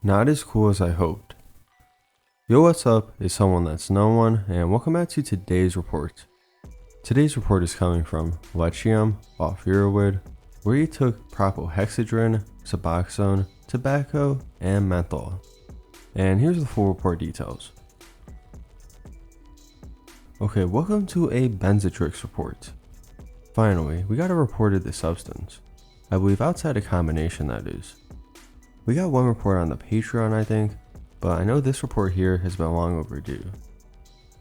Not as cool as I hoped. Yo, what's up? It's someone that's no one, and welcome back to today's report. Today's report is coming from Lechium off heroin, where he took Propylhexedrine, Suboxone, tobacco, and menthol. And here's the full report details. Okay, welcome to a Benzedrex report. Finally, we got a report of the substance. I believe outside a combination, that is. We got one report on the Patreon, I think, but I know this report here has been long overdue.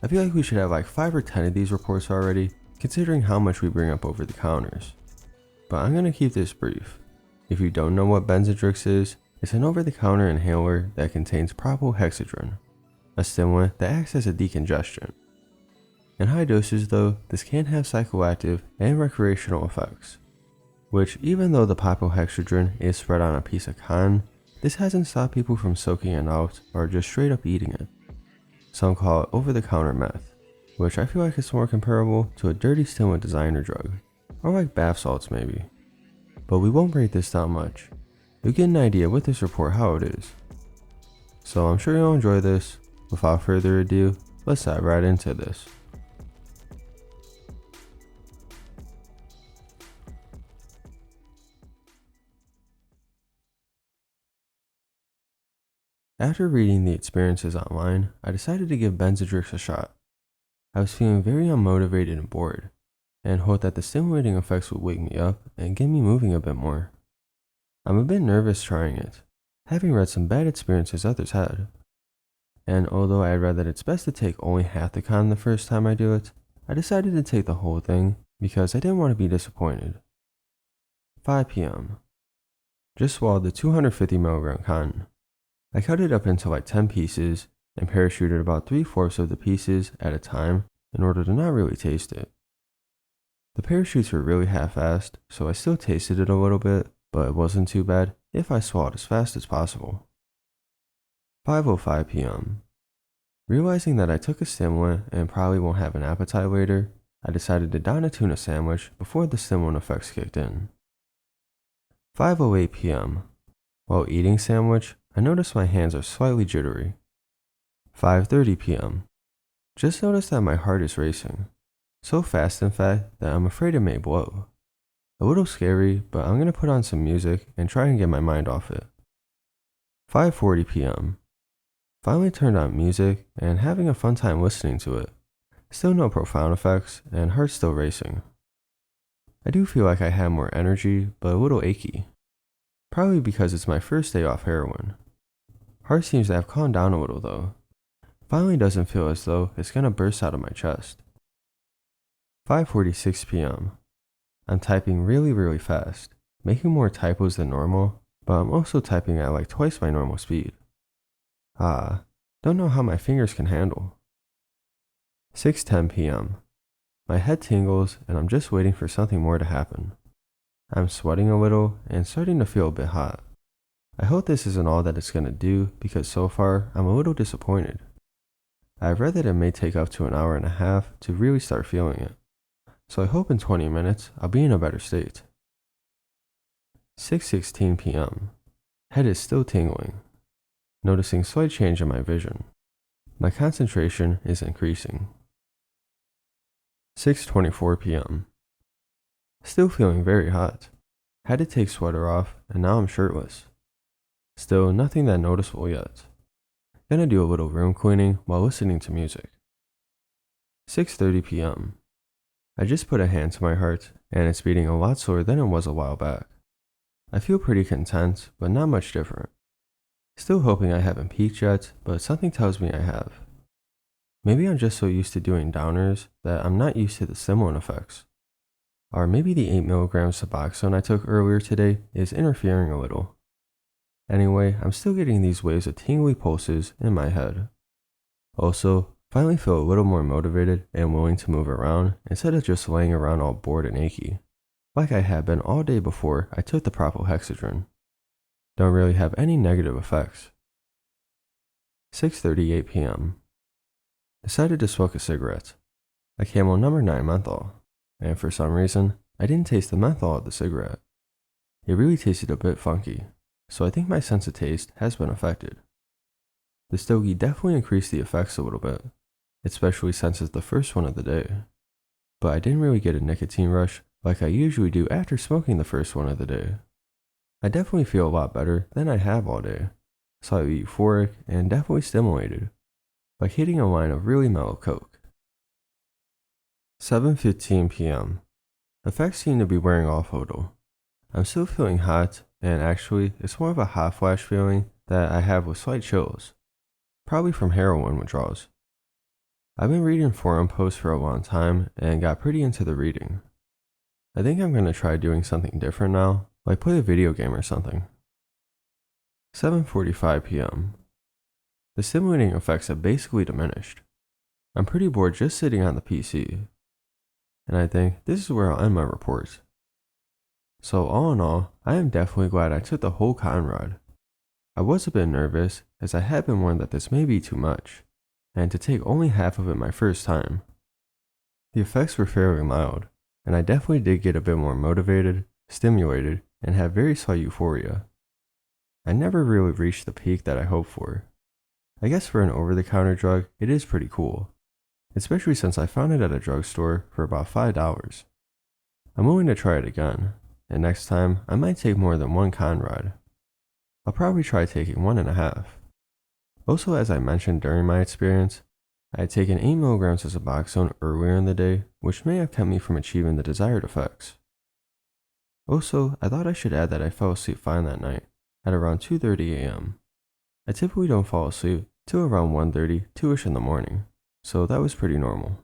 I feel like we should have like 5 or 10 of these reports already, considering how much we bring up over the counters. But I'm going to keep this brief. If you don't know what Benzedrex is, it's an over-the-counter inhaler that contains propylhexedrine, a stimulant that acts as a decongestant. In high doses though, this can have psychoactive and recreational effects, which even though the propylhexedrine is spread on a piece of cotton, this hasn't stopped people from soaking it out or just straight up eating it. Some call it over-the-counter meth, which I feel like is more comparable to a dirty stimulant designer drug, or like bath salts maybe. But we won't break this down much. You'll get an idea with this report how it is. So I'm sure you'll enjoy this. Without further ado, let's dive right into this. After reading the experiences online, I decided to give Benzedrex a shot. I was feeling very unmotivated and bored, and hoped that the stimulating effects would wake me up and get me moving a bit more. I'm a bit nervous trying it, having read some bad experiences others had. And although I had read that it's best to take only half the con the first time I do it, I decided to take the whole thing because I didn't want to be disappointed. 5 p.m. Just swallowed the 250mg con. I cut it up into like 10 pieces and parachuted about 3/4 of the pieces at a time in order to not really taste it. The parachutes were really half-assed, so I still tasted it a little bit, but it wasn't too bad if I swallowed as fast as possible. 5:05 p.m. Realizing that I took a stimulant and probably won't have an appetite later, I decided to don a tuna sandwich before the stimulant effects kicked in. 5:08 p.m. While eating sandwich, I noticed my hands are slightly jittery. 5:30 p.m. Just noticed that my heart is racing. So fast in fact that I'm afraid it may blow. A little scary, but I'm gonna put on some music and try and get my mind off it. 5:40 p.m. Finally turned on music and having a fun time listening to it. Still no profound effects and heart still racing. I do feel like I have more energy, but a little achy. Probably because it's my first day off heroin. Heart seems to have calmed down a little though. Finally doesn't feel as though it's gonna burst out of my chest. 5:46 p.m. I'm typing really fast, making more typos than normal, but I'm also typing at like twice my normal speed. Don't know how my fingers can handle. 6:10 p.m. My head tingles and I'm just waiting for something more to happen. I'm sweating a little and starting to feel a bit hot. I hope this isn't all that it's gonna do because so far I'm a little disappointed. I've read that it may take up to an hour and a half to really start feeling it, so I hope in 20 minutes I'll be in a better state. 6:16 p.m. Head is still tingling. Noticing slight change in my vision. My concentration is increasing. 6:24 p.m. Still feeling very hot. Had to take sweater off and now I'm shirtless. Still nothing that noticeable yet. Gonna do a little room cleaning while listening to music. 6:30 p.m. I just put a hand to my heart and it's beating a lot slower than it was a while back. I feel pretty content, but not much different. Still hoping I haven't peaked yet, but something tells me I have. Maybe I'm just so used to doing downers that I'm not used to the stimulant effects. Or maybe the 8mg Suboxone I took earlier today is interfering a little. Anyway, I'm still getting these waves of tingly pulses in my head. Also, finally feel a little more motivated and willing to move around instead of just laying around all bored and achy, like I had been all day before I took the propylhexedrine. Don't really have any negative effects. 6:38 p.m. Decided to smoke a cigarette. A Camel No. 9 menthol. And for some reason, I didn't taste the menthol of the cigarette. It really tasted a bit funky, so I think my sense of taste has been affected. The stogie definitely increased the effects a little bit, especially since it's the first one of the day. But I didn't really get a nicotine rush like I usually do after smoking the first one of the day. I definitely feel a lot better than I have all day, slightly euphoric and definitely stimulated, like hitting a line of really mellow coke. 7:15 p.m. Effects seem to be wearing off a little. I'm still feeling hot, and actually, it's more of a hot flash feeling that I have with slight chills, probably from heroin withdrawals. I've been reading forum posts for a long time and got pretty into the reading. I think I'm going to try doing something different now, like play a video game or something. 7:45 p.m. The stimulating effects have basically diminished. I'm pretty bored just sitting on the PC, and I think this is where I'll end my reports. So all in all, I am definitely glad I took the whole cotton rod. I was a bit nervous as I had been warned that this may be too much, and to take only half of it my first time. The effects were fairly mild, and I definitely did get a bit more motivated, stimulated, and had very slight euphoria. I never really reached the peak that I hoped for. I guess for an over-the-counter drug, it is pretty cool, especially since I found it at a drugstore for about $5. I'm willing to try it again, and next time I might take more than one cotton rod. I'll probably try taking 1.5. Also, as I mentioned during my experience, I had taken 8 milligrams of Suboxone earlier in the day, which may have kept me from achieving the desired effects. Also, I thought I should add that I fell asleep fine that night, at around 2:30 a.m. I typically don't fall asleep till around 1:30, 2ish in the morning, so that was pretty normal.